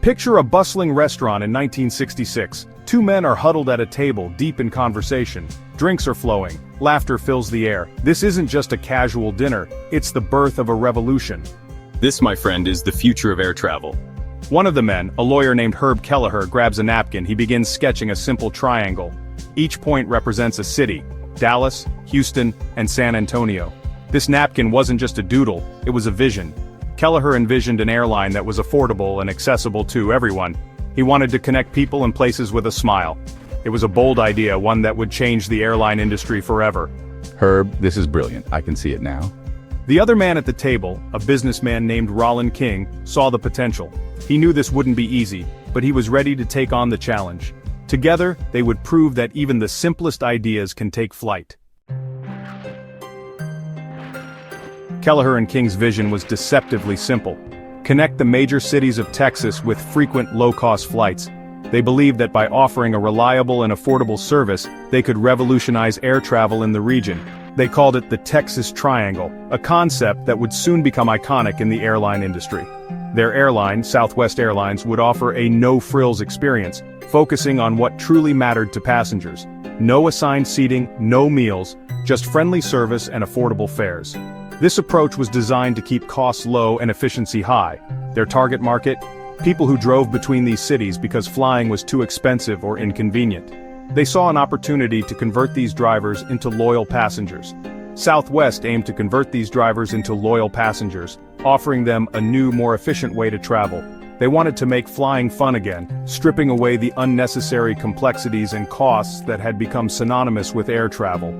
Picture a bustling restaurant in 1966. Two men are huddled at a table, deep in conversation. Drinks are flowing. Laughter fills the air. This isn't just a casual dinner, it's the birth of a revolution. This, my friend, is the future of air travel. One of the men, a lawyer named Herb Kelleher, grabs a napkin. He begins sketching a simple triangle. Each point represents a city: Dallas, Houston, and San Antonio. This napkin wasn't just a doodle, it was a vision. Kelleher envisioned an airline that was affordable and accessible to everyone. He wanted to connect people and places with a smile. It was a bold idea, one that would change the airline industry forever. Herb, this is brilliant. I can see it now. The other man at the table, a businessman named Roland King, saw the potential. He knew this wouldn't be easy, but he was ready to take on the challenge. Together, they would prove that even the simplest ideas can take flight. Kelleher and King's vision was deceptively simple. Connect the major cities of Texas with frequent low-cost flights. They believed that by offering a reliable and affordable service, they could revolutionize air travel in the region. They called it the Texas Triangle, a concept that would soon become iconic in the airline industry. Their airline, Southwest Airlines, would offer a no-frills experience, focusing on what truly mattered to passengers. No assigned seating, no meals, just friendly service and affordable fares. This approach was designed to keep costs low and efficiency high. Their target market? People who drove between these cities because flying was too expensive or inconvenient. They saw an opportunity to convert these drivers into loyal passengers. Southwest aimed to convert these drivers into loyal passengers, offering them a new, more efficient way to travel. They wanted to make flying fun again, stripping away the unnecessary complexities and costs that had become synonymous with air travel.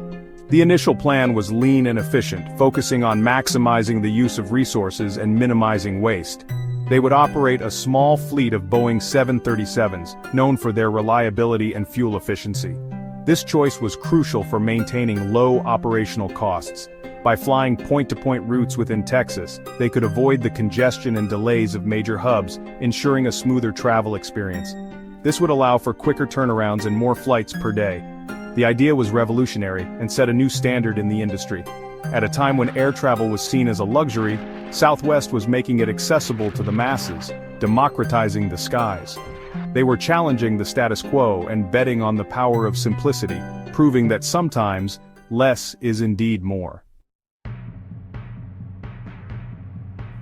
The initial plan was lean and efficient, focusing on maximizing the use of resources and minimizing waste. They would operate a small fleet of Boeing 737s, known for their reliability and fuel efficiency. This choice was crucial for maintaining low operational costs. By flying point-to-point routes within Texas, they could avoid the congestion and delays of major hubs, ensuring a smoother travel experience. This would allow for quicker turnarounds and more flights per day. The idea was revolutionary and set a new standard in the industry. At a time when air travel was seen as a luxury, Southwest was making it accessible to the masses, democratizing the skies. They were challenging the status quo and betting on the power of simplicity, proving that sometimes, less is indeed more.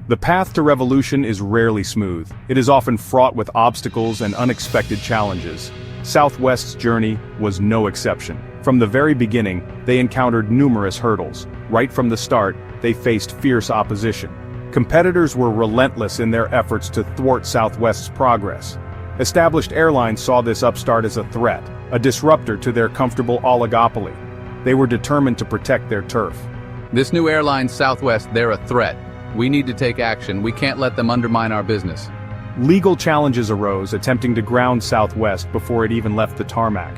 The path to revolution is rarely smooth. It is often fraught with obstacles and unexpected challenges. Southwest's journey was no exception. From the very beginning, they encountered numerous hurdles. Right from the start, they faced fierce opposition. Competitors were relentless in their efforts to thwart Southwest's progress. Established airlines saw this upstart as a threat, a disruptor to their comfortable oligopoly. They were determined to protect their turf. This new airline, Southwest, they're a threat. We need to take action. We can't let them undermine our business. Legal challenges arose, attempting to ground Southwest before it even left the tarmac.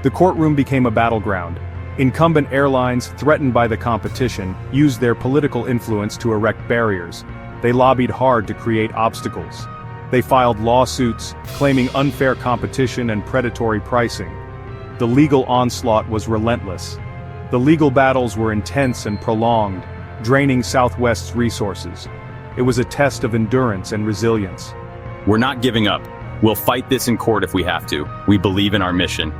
The courtroom became a battleground. Incumbent airlines, threatened by the competition, used their political influence to erect barriers. They lobbied hard to create obstacles. They filed lawsuits, claiming unfair competition and predatory pricing. The legal onslaught was relentless. The legal battles were intense and prolonged, draining Southwest's resources. It was a test of endurance and resilience. We're not giving up. We'll fight this in court if we have to. We believe in our mission.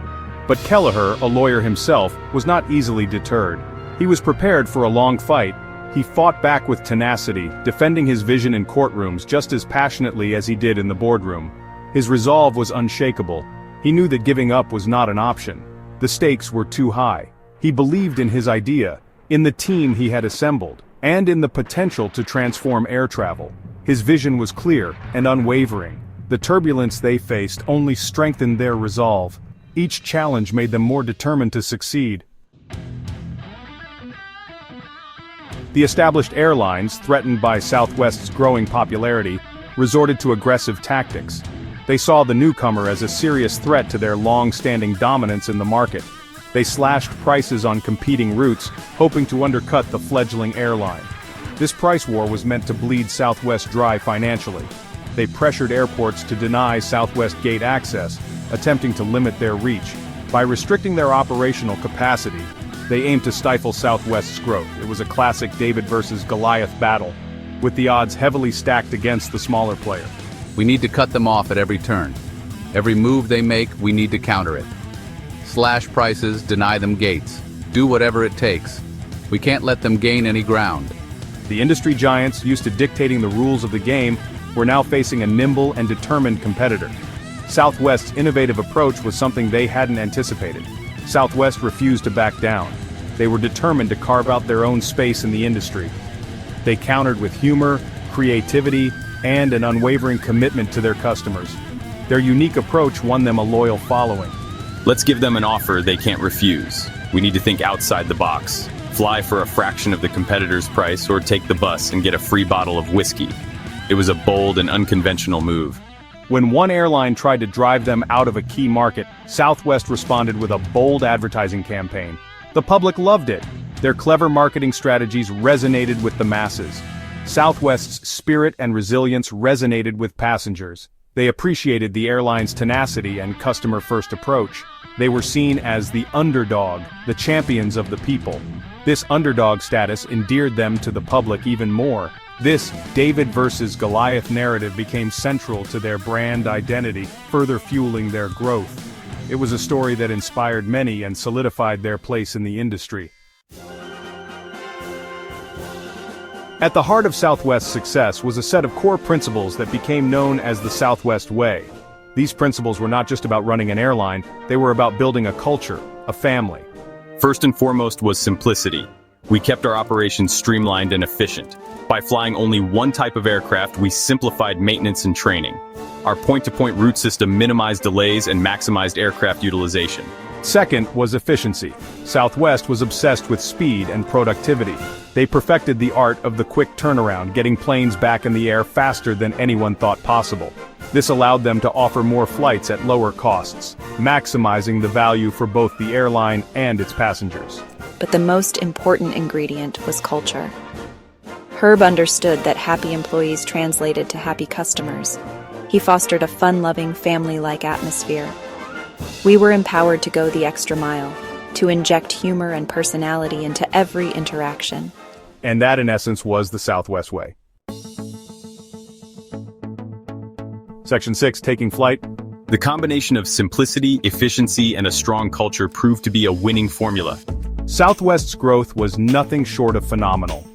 But Kelleher, a lawyer himself, was not easily deterred. He was prepared for a long fight. He fought back with tenacity, defending his vision in courtrooms just as passionately as he did in the boardroom. His resolve was unshakable. He knew that giving up was not an option. The stakes were too high. He believed in his idea, in the team he had assembled, and in the potential to transform air travel. His vision was clear and unwavering. The turbulence they faced only strengthened their resolve. Each challenge made them more determined to succeed. The established airlines, threatened by Southwest's growing popularity, resorted to aggressive tactics. They saw the newcomer as a serious threat to their long-standing dominance in the market. They slashed prices on competing routes, hoping to undercut the fledgling airline. This price war was meant to bleed Southwest dry financially. They pressured airports to deny Southwest gate access, attempting to limit their reach. By restricting their operational capacity, they aimed to stifle Southwest's growth. It was a classic David versus Goliath battle, with the odds heavily stacked against the smaller player. We need to cut them off at every turn. Every move they make, we need to counter it. Slash prices, deny them gates. Do whatever it takes. We can't let them gain any ground. The industry giants used to dictating the rules of the game were now facing a nimble and determined competitor. Southwest's innovative approach was something they hadn't anticipated. Southwest refused to back down. They were determined to carve out their own space in the industry. They countered with humor, creativity, and an unwavering commitment to their customers. Their unique approach won them a loyal following. Let's give them an offer they can't refuse. We need to think outside the box. Fly for a fraction of the competitor's price or take the bus and get a free bottle of whiskey. It was a bold and unconventional move. When one airline tried to drive them out of a key market, Southwest responded with a bold advertising campaign. The public loved it. Their clever marketing strategies resonated with the masses. Southwest's spirit and resilience resonated with passengers. They appreciated the airline's tenacity and customer-first approach. They were seen as the underdog, the champions of the people. This underdog status endeared them to the public even more. This David versus Goliath narrative became central to their brand identity, further fueling their growth. It was a story that inspired many and solidified their place in the industry. At the heart of Southwest's success was a set of core principles that became known as the Southwest Way. These principles were not just about running an airline, they were about building a culture, a family. First and foremost was simplicity. We kept our operations streamlined and efficient. By flying only one type of aircraft, we simplified maintenance and training. Our point-to-point route system minimized delays and maximized aircraft utilization. Second was efficiency. Southwest was obsessed with speed and productivity. They perfected the art of the quick turnaround, getting planes back in the air faster than anyone thought possible. This allowed them to offer more flights at lower costs, maximizing the value for both the airline and its passengers. But the most important ingredient was culture. Herb understood that happy employees translated to happy customers. He fostered a fun-loving, family-like atmosphere. We were empowered to go the extra mile, to inject humor and personality into every interaction. And that, in essence, was the Southwest Way. Section 6, taking flight. The combination of simplicity, efficiency, and a strong culture proved to be a winning formula. Southwest's growth was nothing short of phenomenal.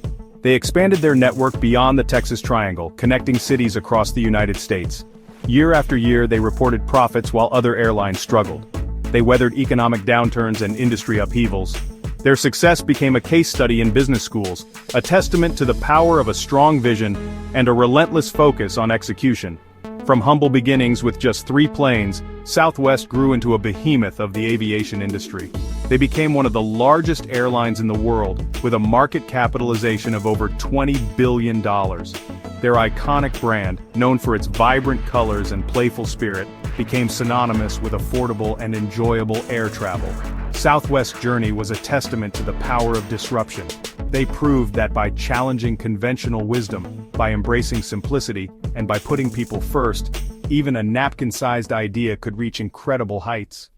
They expanded their network beyond the Texas Triangle, connecting cities across the United States. Year after year, they reported profits while other airlines struggled. They weathered economic downturns and industry upheavals. Their success became a case study in business schools, a testament to the power of a strong vision and a relentless focus on execution. From humble beginnings with just 3 planes, Southwest grew into a behemoth of the aviation industry. They became one of the largest airlines in the world, with a market capitalization of over $20 billion. Their iconic brand, known for its vibrant colors and playful spirit, became synonymous with affordable and enjoyable air travel. Southwest's journey was a testament to the power of disruption. They proved that by challenging conventional wisdom, by embracing simplicity, and by putting people first, even a napkin-sized idea could reach incredible heights.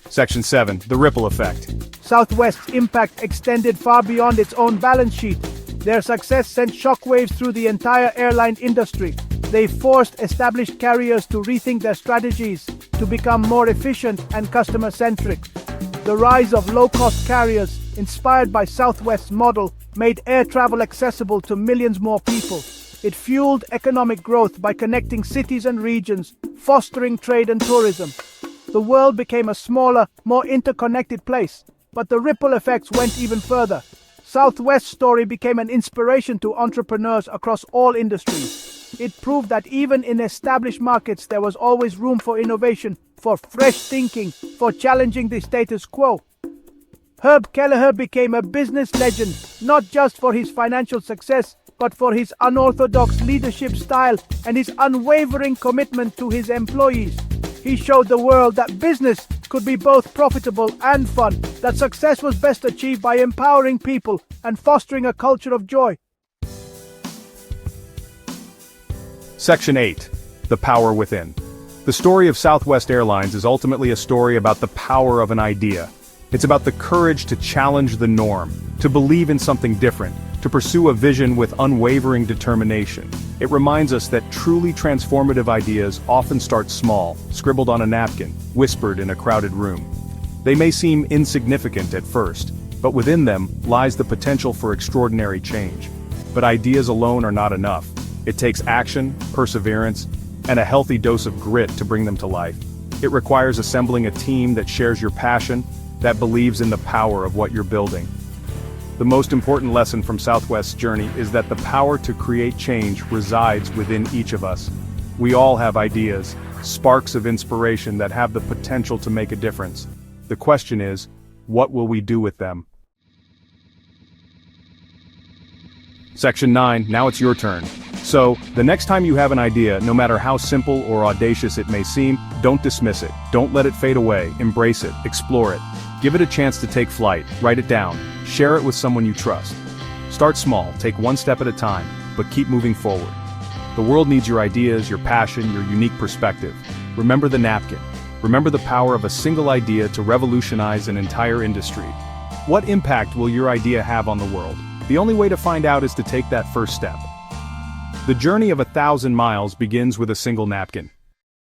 Section 7, the ripple effect. Southwest's impact extended far beyond its own balance sheet. Their success sent shockwaves through the entire airline industry. They forced established carriers to rethink their strategies, to become more efficient and customer-centric. The rise of low-cost carriers, inspired by Southwest's model, made air travel accessible to millions more people. It fueled economic growth by connecting cities and regions, fostering trade and tourism. The world became a smaller, more interconnected place, but the ripple effects went even further. Southwest's story became an inspiration to entrepreneurs across all industries. It proved that even in established markets there was always room for innovation, for fresh thinking, for challenging the status quo. Herb Kelleher became a business legend, not just for his financial success, but for his unorthodox leadership style and his unwavering commitment to his employees. He showed the world that business could be both profitable and fun, that success was best achieved by empowering people and fostering a culture of joy. Section 8, the power within. The story of Southwest Airlines is ultimately a story about the power of an idea. It's about the courage to challenge the norm, to believe in something different, to pursue a vision with unwavering determination. It reminds us that truly transformative ideas often start small, scribbled on a napkin, whispered in a crowded room. They may seem insignificant at first, but within them lies the potential for extraordinary change. But ideas alone are not enough. It takes action, perseverance, and a healthy dose of grit to bring them to life. It requires assembling a team that shares your passion, that believes in the power of what you're building. The most important lesson from Southwest's journey is that the power to create change resides within each of us. We all have ideas, sparks of inspiration that have the potential to make a difference. The question is, what will we do with them? Section 9, now it's your turn. So, the next time you have an idea, no matter how simple or audacious it may seem, don't dismiss it. Don't let it fade away. Embrace it. Explore it. Give it a chance to take flight. Write it down. Share it with someone you trust. Start small, take one step at a time, but keep moving forward. The world needs your ideas, your passion, your unique perspective. Remember the napkin. Remember the power of a single idea to revolutionize an entire industry. What impact will your idea have on the world? The only way to find out is to take that first step. The journey of 1,000 miles begins with a single napkin.